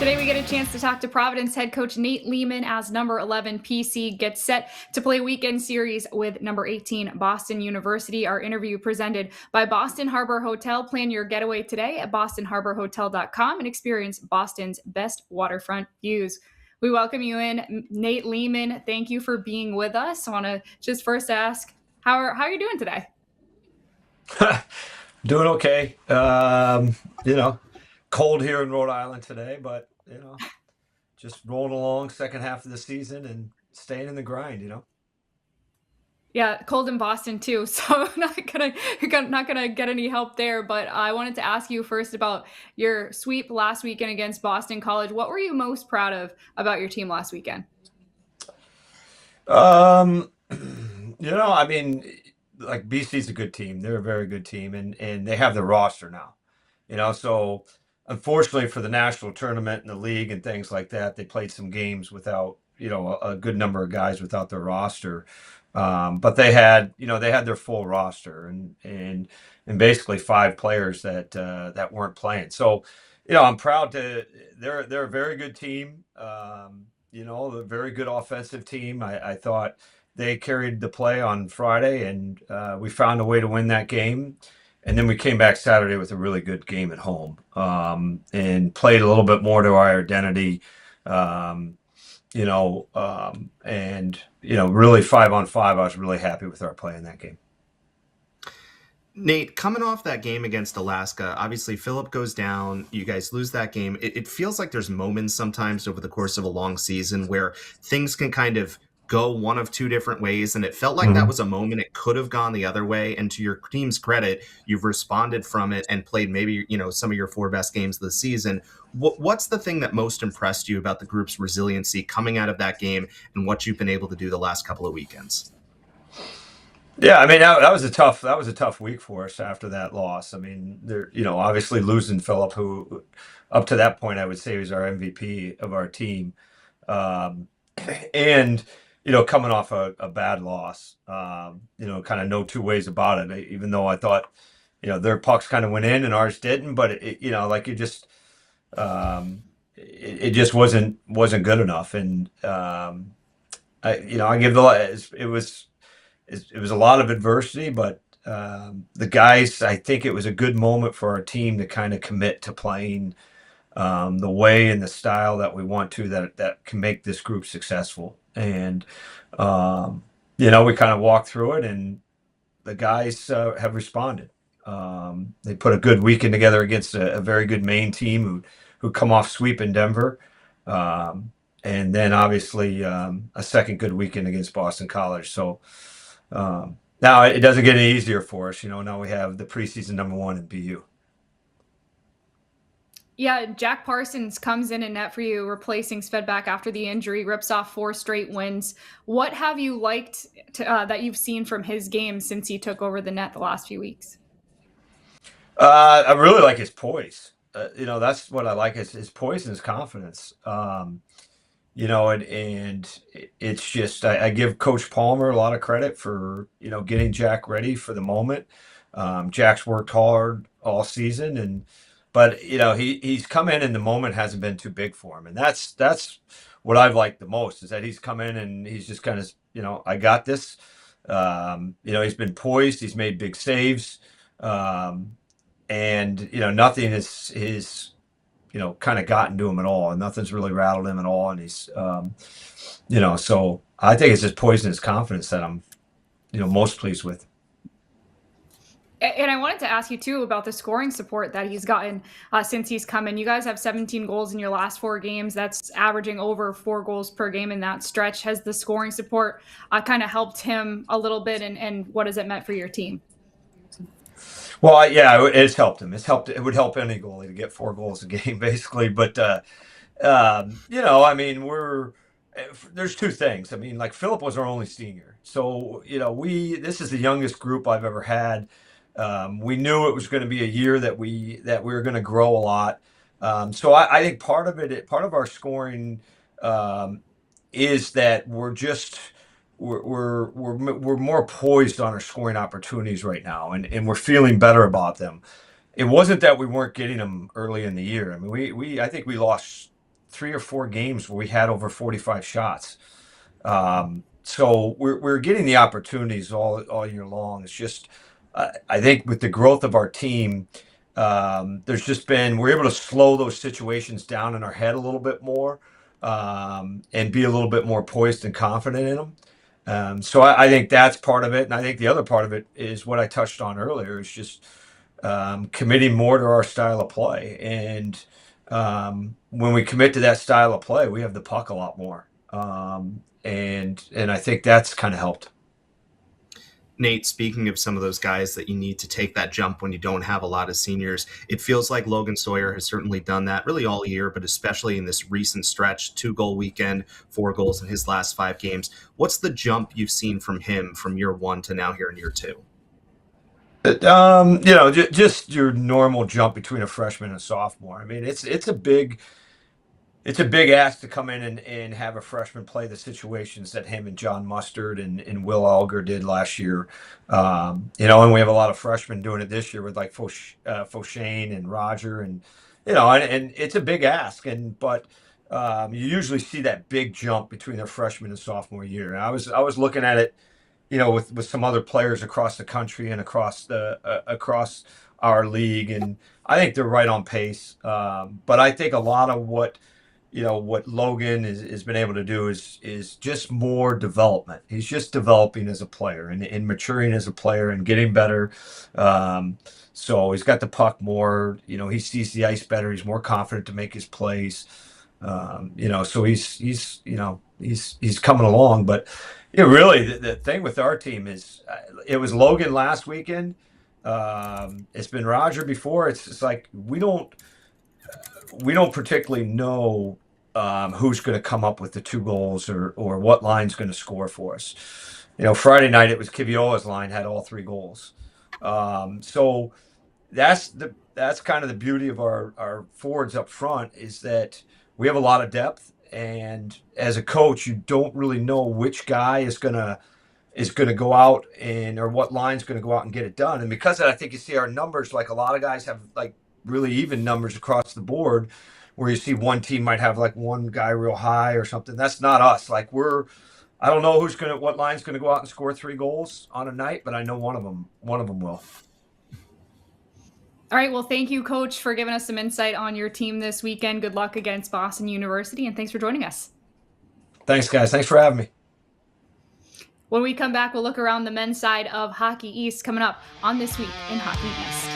Today we get a chance to talk to Providence head coach Nate Leaman as number 11 PC gets set to play weekend series with number 18 Boston University. Our interview presented by Boston Harbor Hotel. Plan your getaway today at bostonharborhotel.com and experience Boston's best waterfront views. We welcome you in, Nate Leaman. Thank you for being with us. I want to just first ask, how are you doing today? Doing okay. Cold here in Rhode Island today, but just rolling along second half of the season and staying in the grind. Yeah, cold in Boston too, so not gonna get any help there. But I wanted to ask you first about your sweep last weekend against Boston College. What were you most proud of about your team last weekend? Um, I mean, like BC's a good team. They're a very good team, and they have the roster now. So unfortunately for the national tournament and the league and things like that, they played some games without, a good number of guys without their roster. But they had their full roster and basically five players that weren't playing. So, I'm proud to. They're a very good team. A very good offensive team. I thought they carried the play on Friday, and we found a way to win that game. And then we came back Saturday with a really good game at home, and played a little bit more to our identity. Um, really 5-on-5, I was really happy with our play in that game. Nate, coming off that game against Alaska, obviously Philip goes down. You guys lose that game. It feels like there's moments sometimes over the course of a long season where things can kind of go one of two different ways. And it felt like that was a moment it could have gone the other way. And to your team's credit, you've responded from it and played maybe, some of your four best games of the season. What's the thing that most impressed you about the group's resiliency coming out of that game and what you've been able to do the last couple of weekends? Yeah, I mean that was a tough week for us after that loss. I mean, obviously losing Philip, who up to that point I would say was our MVP of our team, um, and coming off a bad loss, kind of no two ways about it. Even though I thought, their pucks kind of went in and ours didn't, but it just wasn't good enough, and I give it was a lot of adversity, but the guys, I think it was a good moment for our team to kind of commit to playing the way and the style that we want to, that can make this group successful. And we kind of walked through it, and the guys have responded. They put a good weekend together against a very good Maine team who come off sweep in Denver. And then obviously a second good weekend against Boston College. So now it doesn't get any easier for us. Now we have the preseason number one in BU. Yeah, Jack Parsons comes in net for you, replacing Svedback after the injury, rips off 4 straight wins. What have you liked that you've seen from his game since he took over the net the last few weeks? I really like his poise. That's what I like, is his poise and his confidence. And it's just I give Coach Palmer a lot of credit for getting Jack ready for the moment. Jack's worked hard all season, but he's come in and the moment hasn't been too big for him, and that's what I've liked the most, is that he's come in and he's just kind of I got this. He's been poised, he's made big saves, and nothing is kind of gotten to him at all, and nothing's really rattled him at all. And he's, so I think it's his poise and his confidence that I'm, most pleased with. And I wanted to ask you too about the scoring support that he's gotten since he's come in. You guys have 17 goals in your last 4 games. That's averaging over 4 goals per game in that stretch. Has the scoring support kind of helped him a little bit, and what has it meant for your team? Well, yeah, it's helped him. It would help any goalie to get 4 goals a game, basically. But I mean, there's two things. I mean, like, Philip was our only senior, so this is the youngest group I've ever had. We knew it was going to be a year that we were going to grow a lot. So I think part of our scoring is that we're more poised on our scoring opportunities right now, and we're feeling better about them. It wasn't that we weren't getting them early in the year. I mean, I think we lost 3 or 4 games where we had over 45 shots. So we're getting the opportunities all year long. It's just I think with the growth of our team, there's just been we're able to slow those situations down in our head a little bit more, and be a little bit more poised and confident in them. So I think that's part of it, and I think the other part of it is what I touched on earlier. Is just committing more to our style of play, and when we commit to that style of play, we have the puck a lot more, and I think that's kind of helped. Nate, speaking of some of those guys that you need to take that jump when you don't have a lot of seniors, it feels like Logan Sawyer has certainly done that really all year, but especially in this recent stretch, 2-goal weekend, 4 goals in his last 5 games. What's the jump you've seen from him from year 1 to now here in year 2? Just your normal jump between a freshman and a sophomore. I mean, it's a big ask to come in and have a freshman play the situations that him and John Mustard and Will Alger did last year. And we have a lot of freshmen doing it this year with like Fauchane and Roger, and it's a big ask. But you usually see that big jump between their freshman and sophomore year. And I was looking at it, with some other players across the country and across our league, and I think they're right on pace. But I think a lot of what Logan has been able to do is just more development. He's just developing as a player and maturing as a player and getting better. So he's got the puck more. He sees the ice better. He's more confident to make his plays. So he's coming along. But really, the thing with our team is it was Logan last weekend. It's been Roger before. It's like we don't particularly know who's going to come up with the 2 goals or what line's going to score for us. Friday night it was Kiviola's line had all 3 goals. So that's kind of the beauty of our forwards up front, is that we have a lot of depth, and as a coach, you don't really know which guy is going to go out or what line's going to go out and get it done. And because of that, I think you see our numbers, like a lot of guys have like really even numbers across the board, where you see one team might have like one guy real high or something. That's not us. Like I don't know what line's going to go out and score 3 goals on a night, but I know one of them will. All right. Well, thank you, Coach, for giving us some insight on your team this weekend. Good luck against Boston University, and thanks for joining us. Thanks, guys. Thanks for having me. When we come back, we'll look around the men's side of Hockey East coming up on This Week in Hockey East.